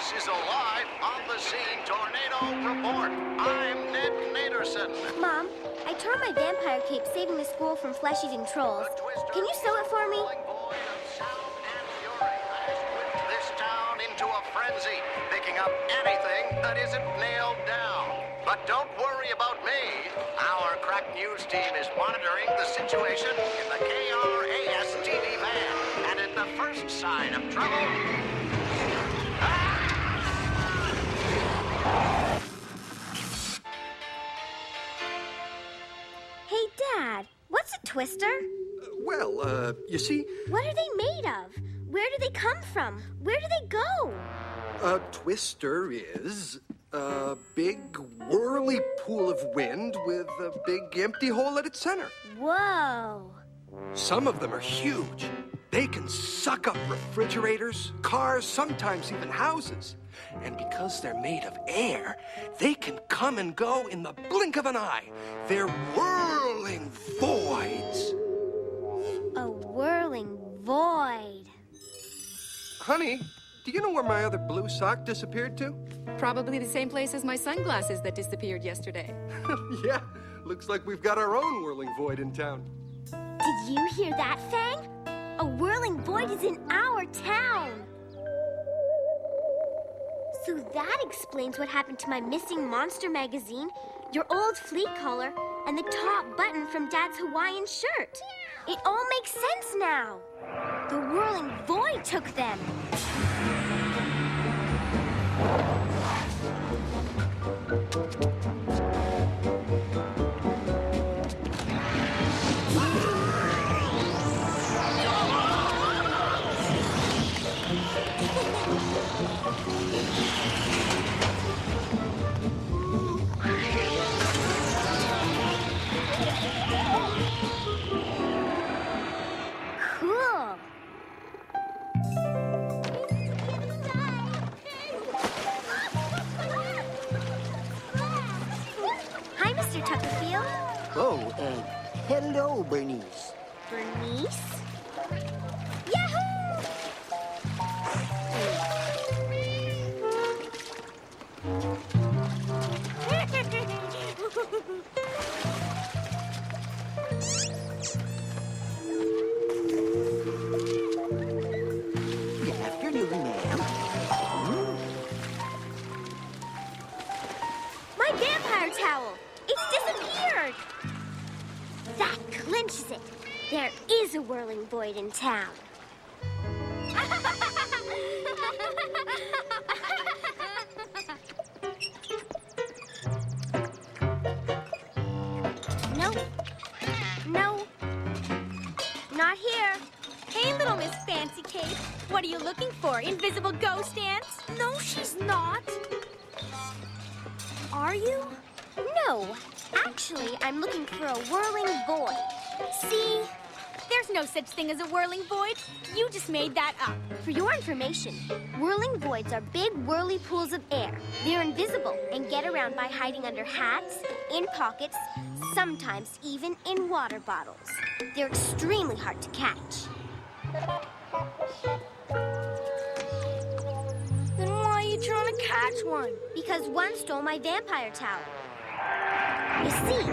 This is a live on-the-scene tornado report. I'm Ned Naderson. Mom, I tore my vampire cape saving the school from flesh-eating trolls. Can you sew it for me? This town into a frenzy, picking up anything that isn't nailed down. But don't worry about me. Our crack news team is monitoring the situation in the KRAS TV van. And at the first sign of trouble... Hey, Dad, what's a twister? You see... What are they made of? Where do they come from? Where do they go? A twister is a big, whirly pool of wind with a big, empty hole at its center. Whoa. Some of them are huge. They can suck up refrigerators, cars, sometimes even houses. And because they're made of air, they can come and go in the blink of an eye. They're whirling voids. A whirling void. Honey, do you know where my other blue sock disappeared to? Probably the same place as my sunglasses that disappeared yesterday. Yeah, looks like we've got our own whirling void in town. Did you hear that, Fang? A whirling void is in our town. So that explains what happened to my missing monster magazine, your old fleet collar, and the top button from Dad's Hawaiian shirt. It all makes sense now. The whirling void took them. Cool. Hi, Mr. Tuckerfield. Oh, hello, Bernice. Bernice? Yahoo! Good afternoon, ma'am. My vampire towel! It's disappeared! That clinches it. There is a whirling void in town. No. No. Not here. Hey, little Miss Fancy Cape. What are you looking for? Invisible ghost ants? No, she's not. Are you? No. Actually, I'm looking for a whirling void. See? There's no such thing as a whirling void. You just made that up. For your information, whirling voids are big whirly pools of air. They're invisible and get around by hiding under hats, in pockets, sometimes even in water bottles. They're extremely hard to catch. Then why are you trying to catch one? Because one stole my vampire towel. You see,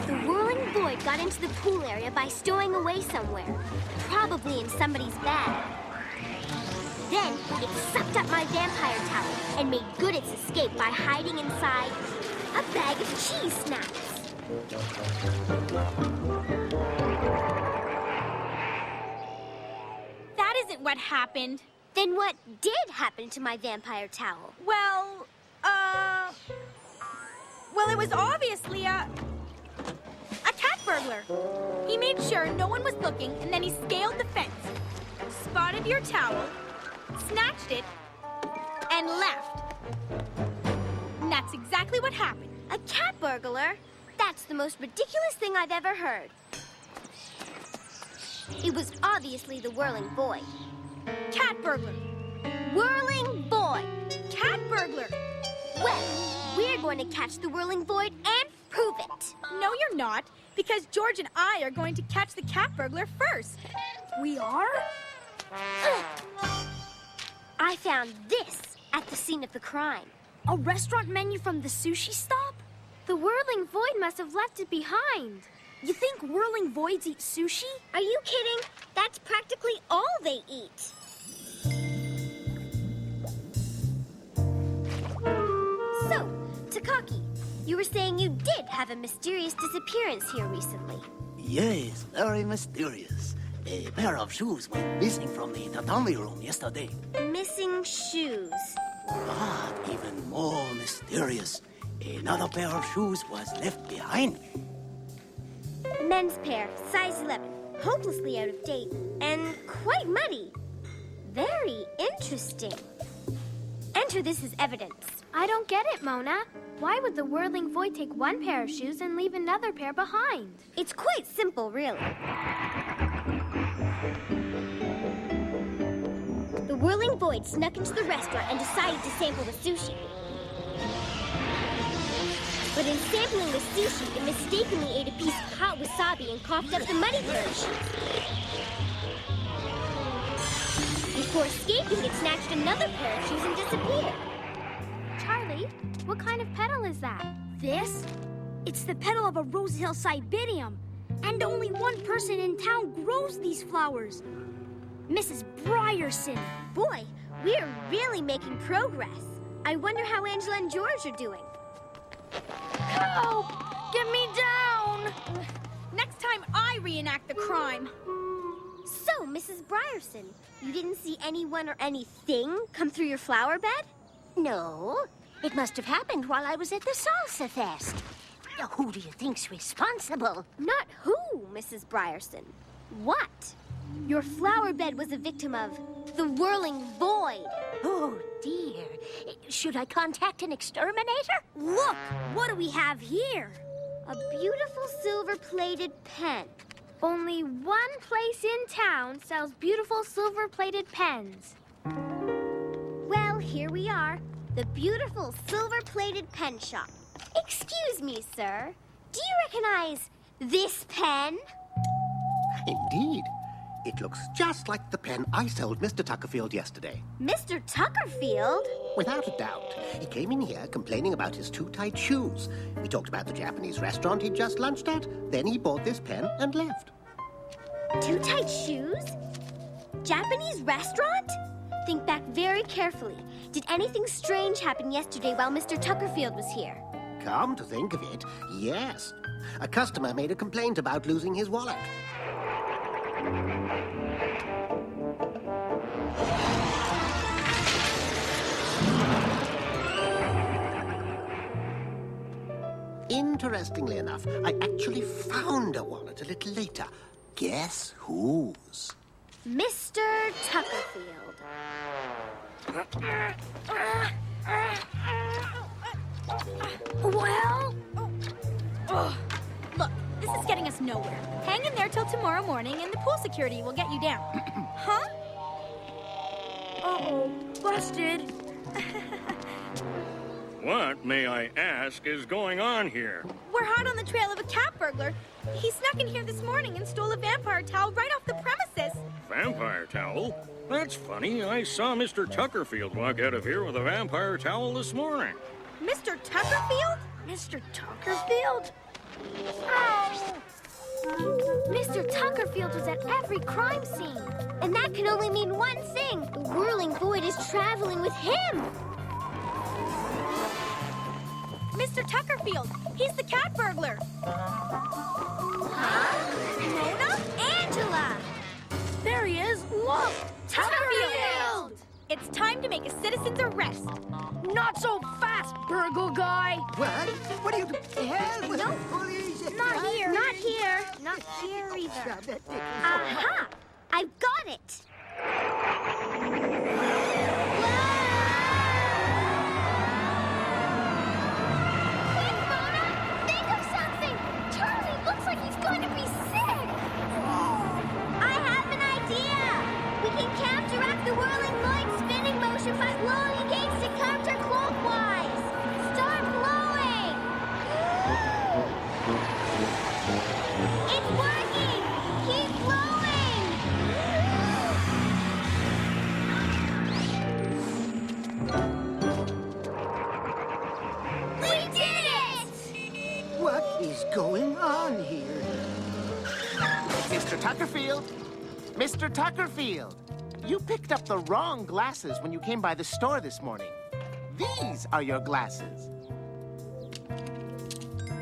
the whirling void got into the pool area by stowing away somewhere, probably in somebody's bag. Then it sucked up my vampire towel and made good its escape by hiding inside a bag of cheese snacks. That isn't what happened. Then what did happen to my vampire towel? Well, it was obviously a cat burglar. He made sure no one was looking, and then he scaled the fence, spotted your towel, snatched it, and left. And that's exactly what happened. A cat burglar? That's the most ridiculous thing I've ever heard. It was obviously the whirling void. Cat burglar. Whirling void! Cat burglar. Well, we're going to catch the whirling void and prove it. No, you're not, because George and I are going to catch the cat burglar first. We are? I found this at the scene of the crime. A restaurant menu from the sushi stop? The Whirling Void must have left it behind. You think whirling voids eat sushi? Are you kidding? That's practically all they eat. So, Takaki, you were saying you did have a mysterious disappearance here recently. Yes, very mysterious. A pair of shoes went missing from the tatami room yesterday. Missing shoes. But even more mysterious, another pair of shoes was left behind. Men's pair, size 11, hopelessly out of date, and quite muddy. Very interesting. Enter this as evidence. I don't get it, Mona. Why would the Whirling Void take one pair of shoes and leave another pair behind? It's quite simple, really. The Whirling Void snuck into the restaurant and decided to sample the sushi. But in sampling the sushi, it mistakenly ate a piece of hot wasabi and coughed up the muddy pair of shoes. Before escaping, it snatched another pair of shoes and disappeared. Charlie, what kind of petal is that? This? It's the petal of a Rose Hill cybinium. And only one person in town grows these flowers. Mrs. Brierson. Boy, we're really making progress. I wonder how Angela and George are doing. Help! Get me down! Next time I reenact the crime. So, Mrs. Brierson, you didn't see anyone or anything come through your flower bed? No, it must have happened while I was at the salsa fest. Who do you think's responsible? Not who, Mrs. Brierson. What? Your flower bed was a victim of the Whirling Void. Oh, dear. Should I contact an exterminator? Look, what do we have here? A beautiful silver-plated pen. Only one place in town sells beautiful silver-plated pens. Well, here we are. The beautiful silver-plated pen shop. Excuse me, sir. Do you recognize this pen? Indeed. It looks just like the pen I sold Mr. Tuckerfield yesterday. Mr. Tuckerfield? Without a doubt. He came in here complaining about his too tight shoes. We talked about the Japanese restaurant he'd just lunched at. Then he bought this pen and left. Too tight shoes? Japanese restaurant? Think back very carefully. Did anything strange happen yesterday while Mr. Tuckerfield was here? Come to think of it, yes. A customer made a complaint about losing his wallet. Interestingly enough, I actually found a wallet a little later. Guess whose? Mr. Tuckerfield. Well? Look, this is getting us nowhere. Hang in there till tomorrow morning and the pool security will get you down. Huh? Uh-oh, busted. What, may I ask, is going on here? We're hot on the trail of a cat burglar. He snuck in here this morning and stole a vampire towel right off the premises. Vampire towel? That's funny. I saw Mr. Tuckerfield walk out of here with a vampire towel this morning. Mr. Tuckerfield? Mr. Tuckerfield? Oh! Mr. Tuckerfield was at every crime scene. And that can only mean one thing. The Whirling Void is traveling with him. Mr. Tuckerfield, he's the cat burglar. Huh? Mona? Angela! There he is. Look! Tuckerfield! It's time to make a citizen's arrest. Not so fast, burgle guy. What? What are you doing? Help! No. Police! Not here. Not here. Not here either. Aha! I've got it. Quick, Mona! Think of something! Charlie looks like he's going to be sick! I have an idea. We can counteract the Whirling Void spinning motion by blowing against it counterclockwise. Start blowing. It's working. Keep blowing. Mr. Tuckerfield! Mr. Tuckerfield! You picked up the wrong glasses when you came by the store this morning. These are your glasses.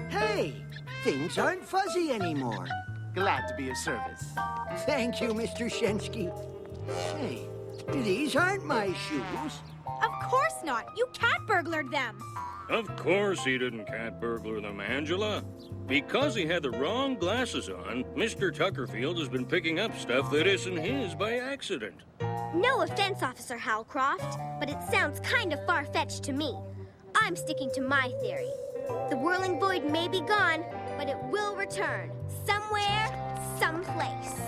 Hey, things aren't fuzzy anymore. Glad to be of service. Thank you, Mr. Shensky. Say, these aren't my shoes. Of course not. You cat burglared them. Of course he didn't cat burglar them, Angela. Because he had the wrong glasses on, Mr. Tuckerfield has been picking up stuff that isn't his by accident. No offense, Officer Howcroft, but it sounds kind of far-fetched to me. I'm sticking to my theory. The Whirling Void may be gone, but it will return. Somewhere, someplace.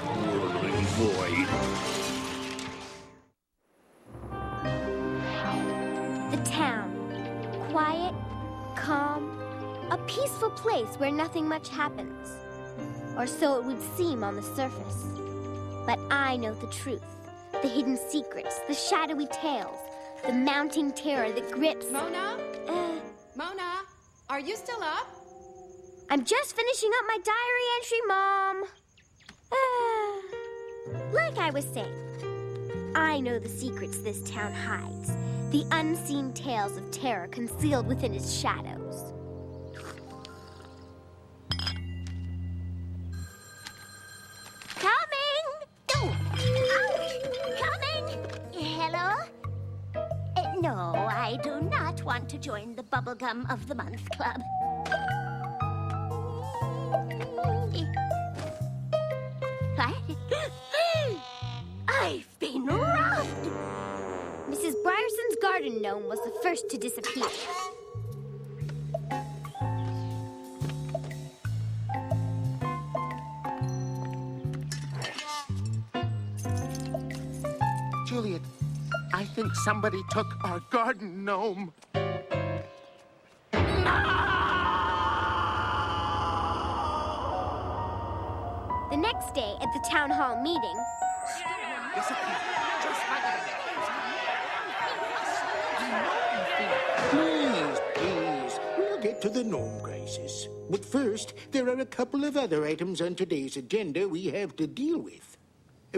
Whirling Void. The town. Quiet, calm, a peaceful place where nothing much happens. Or so it would seem on the surface. But I know the truth. The hidden secrets, the shadowy tales, the mounting terror that grips... Mona? Mona, are you still up? I'm just finishing up my diary entry, Mom. Like I was saying, I know the secrets this town hides. The unseen tales of terror concealed within its shadows. Coming! Oh, coming! Hello? No, I do not want to join the Bubblegum of the Month Club. I've been robbed! Mrs. Bryerson's garden gnome was the first to disappear. Juliet, I think somebody took our garden gnome. The next day, at the town hall meeting, Please, we'll get to the gnome crisis. But first, there are a couple of other items on today's agenda we have to deal with.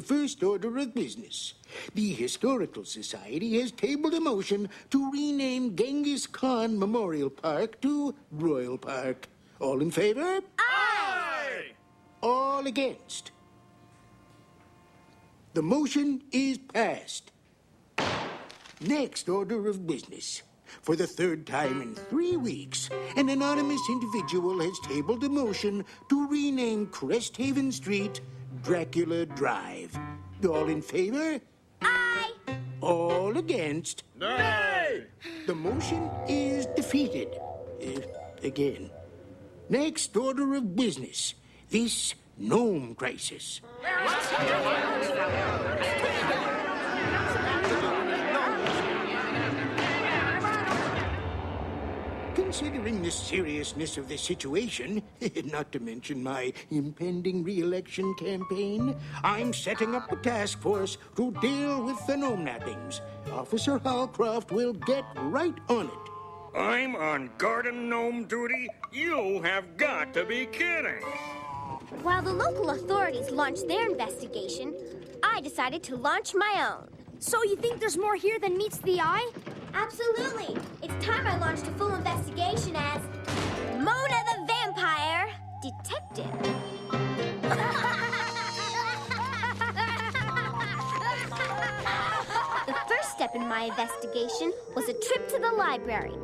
First order of business. The Historical Society has tabled a motion to rename Genghis Khan Memorial Park to Royal Park. All in favor? Aye! All against? The motion is passed. Next order of business. For the third time in 3 weeks, an anonymous individual has tabled a motion to rename Cresthaven Street Dracula Drive. All in favor? Aye! All against? Nay! The motion is defeated. Again. Next order of business. This gnome crisis. Considering the seriousness of the situation, not to mention my impending re-election campaign, I'm setting up a task force to deal with the gnome nappings. Officer Hallcroft will get right on it. I'm on garden gnome duty? You have got to be kidding! While the local authorities launched their investigation, I decided to launch my own. So you think there's more here than meets the eye? Absolutely. It's time I launched a full investigation as Mona the Vampire Detective. The first step in my investigation was a trip to the library.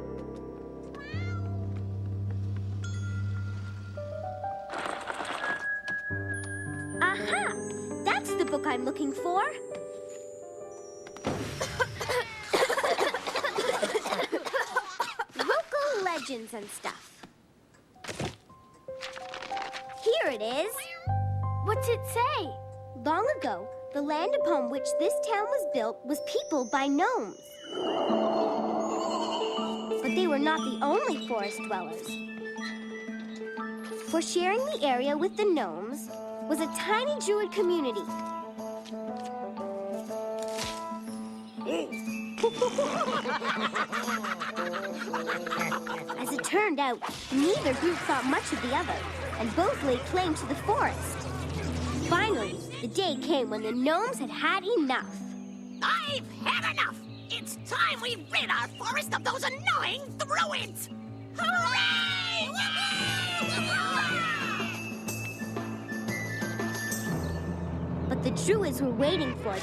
Aha! That's the book I'm looking for. Local legends and stuff. Here it is. What's it say? Long ago, the land upon which this town was built was peopled by gnomes. But they were not the only forest dwellers. For sharing the area with the gnomes was a tiny druid community. As it turns turned out, neither group thought much of the other, and both laid claim to the forest. Finally, the day came when the gnomes had had enough. I've had enough! It's time we rid our forest of those annoying druids! Hooray! But the druids were waiting for them.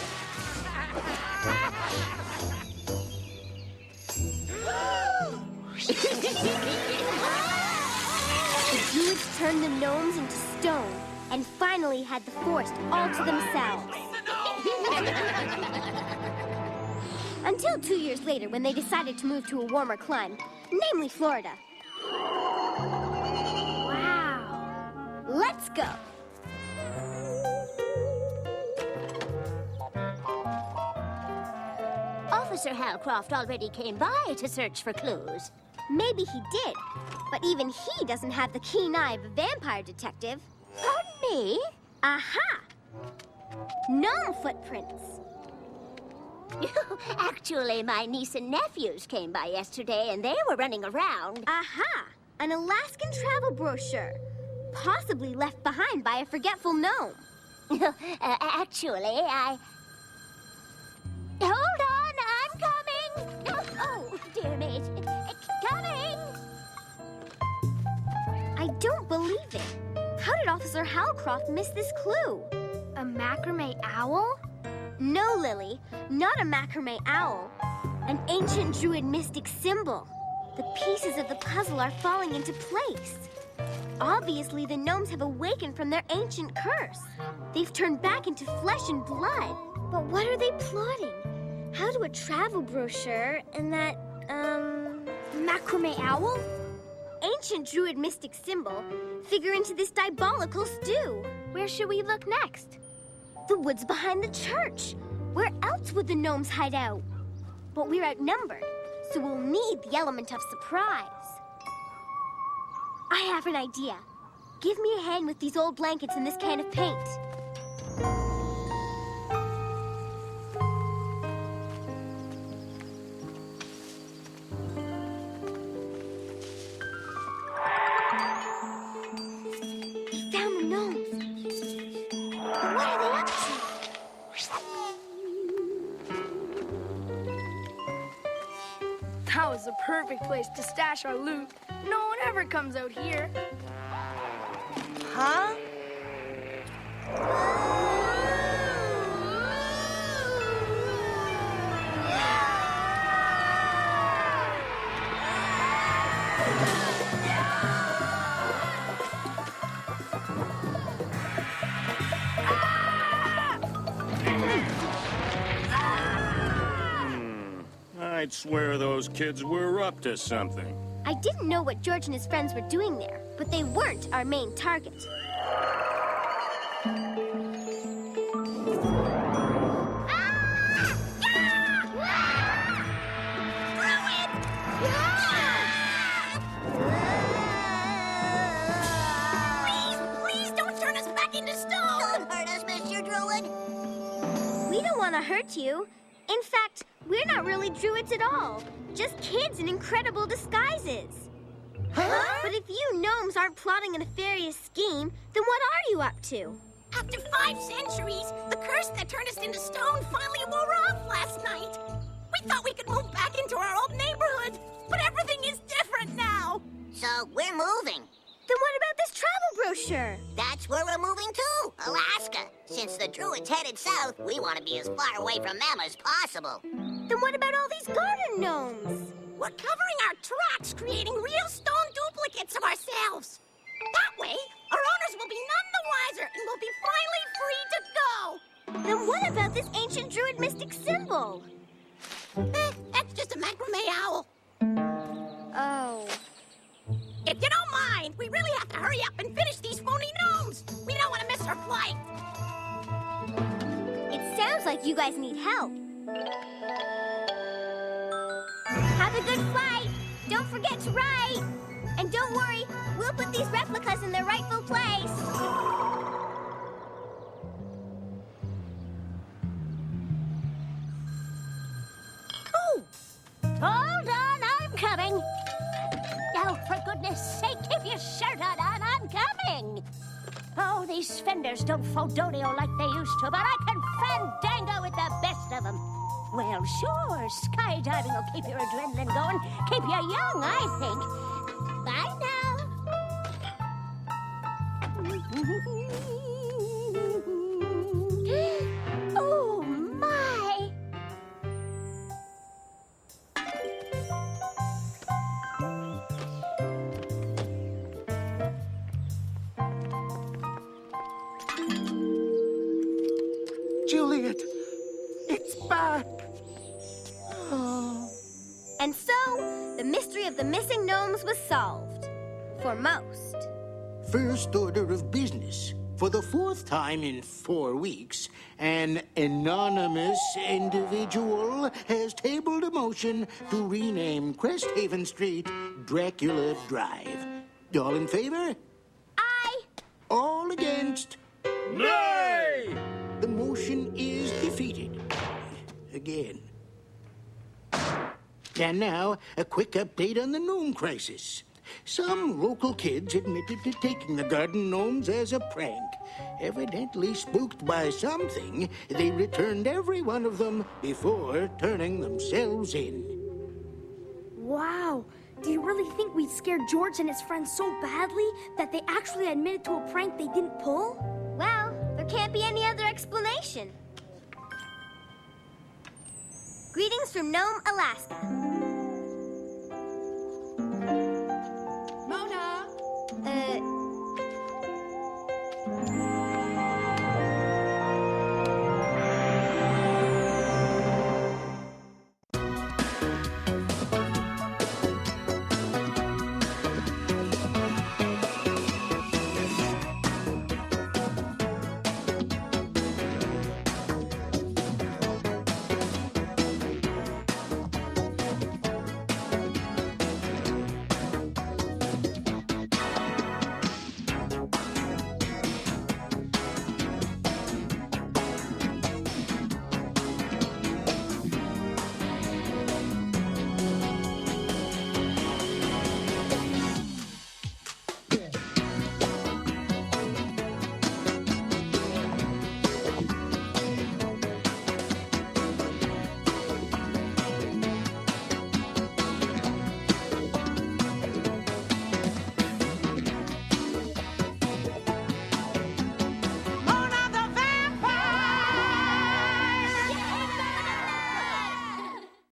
The druids turned the gnomes into stone and finally had the forest all to themselves. Until 2 years later, when they decided to move to a warmer climate, namely Florida. Wow. Let's go. Officer Halcroft already came by to search for clues. Maybe he did, but even he doesn't have the keen eye of a vampire detective. Pardon me? Aha! Gnome footprints. Actually, my niece and nephews came by yesterday, and they were running around. Aha! An Alaskan travel brochure. Possibly left behind by a forgetful gnome. Actually, I... Hold on, I'm coming! Oh, dear me. Coming! I don't believe it. How did Officer Halcroft miss this clue? A macrame owl? No, Lily, not a macrame owl. An ancient druid mystic symbol. The pieces of the puzzle are falling into place. Obviously, the gnomes have awakened from their ancient curse. They've turned back into flesh and blood. But what are they plotting? How do a travel brochure and that, macrame owl? Ancient druid mystic symbol figure into this diabolical stew. Where should we look next? The woods behind the church. Where else would the gnomes hide out? But we're outnumbered, so we'll need the element of surprise. I have an idea. Give me a hand with these old blankets and this can of paint. He found the gnomes. But what are they up to? That was the perfect place to stash our loot. No one ever comes out here. Huh? I'd swear those kids were up to something. I didn't know what George and his friends were doing there, but they weren't our main target. Please don't turn us back into stone! Don't hurt us, Mr. Druid! We don't want to hurt you. In fact, we're not really druids at all. Just kids in incredible disguises. Huh? But if you gnomes aren't plotting a nefarious scheme, then what are you up to? After 5 centuries, the curse that turned us into stone finally wore off last night. We thought we could move back into our old neighborhood, but everything is different now. So we're moving. Then what about this travel brochure? That's where we're moving to, Alaska. Since the druids headed south, we want to be as far away from them as possible. Then what about all these garden gnomes? We're covering our tracks, creating real stone duplicates of ourselves. That way, our owners will be none the wiser and will be finally free to go. Then what about this ancient druid mystic symbol? That's just a macrame owl. Oh. If you don't mind, we really have to hurry up and finish these phony gnomes. We don't want to miss our flight. It sounds like you guys need help. Have a good flight. Don't forget to write. And don't worry, we'll put these replicas in their rightful place. Hold on, I'm coming. Oh, for goodness goodness sake, keep your shirt on, I'm coming. Oh, these fenders don't fodonio like they used to, but I can fandango with the best of them. Well, sure, skydiving will keep your adrenaline going, keep you young, I think. Bye now. Oh, my. Juliet, it's back. And so, the mystery of the missing gnomes was solved. For most. First order of business. For the fourth time in 4 weeks, an anonymous individual has tabled a motion to rename Cresthaven Street Dracula Drive. All in favor? Aye. All against? Nay! The motion is defeated. Again. And now, a quick update on the gnome crisis. Some local kids admitted to taking the garden gnomes as a prank. Evidently spooked by something, they returned every one of them before turning themselves in. Wow. Do you really think we scared George and his friends so badly that they actually admitted to a prank they didn't pull? Well, there can't be any other explanation. Greetings from Nome, Alaska.